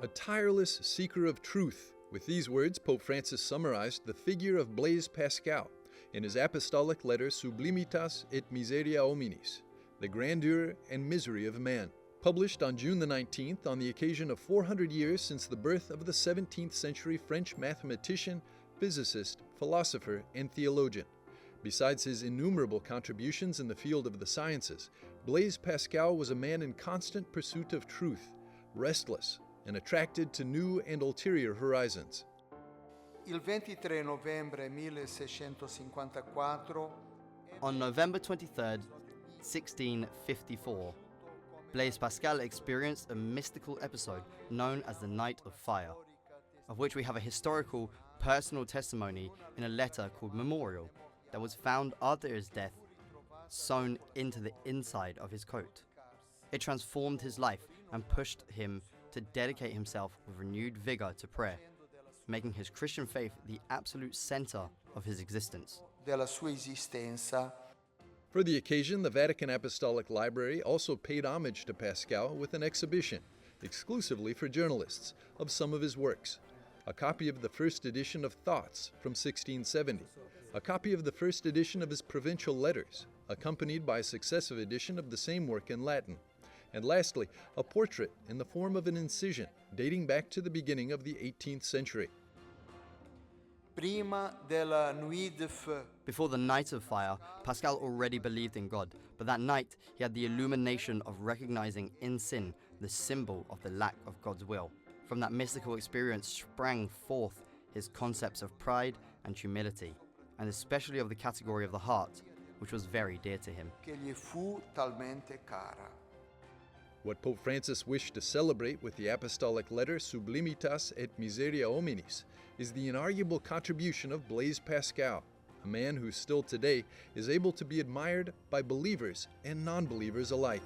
a tireless seeker of truth. With these words, Pope Francis summarized the figure of Blaise Pascal in his apostolic letter Sublimitas et miseria hominis, the grandeur and misery of man, published on June the 19th on the occasion of 400 years since the birth of the 17th century French mathematician, physicist, philosopher, and theologian. Besides his innumerable contributions in the field of the sciences, Blaise Pascal was a man in constant pursuit of truth, restless, and attracted to new and ulterior horizons. Il 23 novembre 1654, On November 23rd, 1654, Blaise Pascal experienced a mystical episode known as the Night of Fire, of which we have a historical, personal testimony in a letter called Memorial that was found after his death, sewn into the inside of his coat. It transformed his life and pushed him to dedicate himself with renewed vigor to prayer, making his Christian faith the absolute center of his existence. della sua esistenza. For the occasion, the Vatican Apostolic Library also paid homage to Pascal with an exhibition, exclusively for journalists, of some of his works. A copy of the first edition of Thoughts from 1670, a copy of the first edition of his Provincial Letters, accompanied by a successive edition of the same work in Latin, and lastly, a portrait in the form of an incision dating back to the beginning of the 18th century. Prima della nuit de feu, Before the Night of Fire, Pascal already believed in God, but that night he had the illumination of recognizing in sin the symbol of the lack of God's will. From that mystical experience sprang forth his concepts of pride and humility, and especially of the category of the heart, which was very dear to him. che gli fu talmente cara. What Pope Francis wished to celebrate with the apostolic letter Sublimitas et miseria hominis is the inarguable contribution of Blaise Pascal, a man who still today is able to be admired by believers and non-believers alike.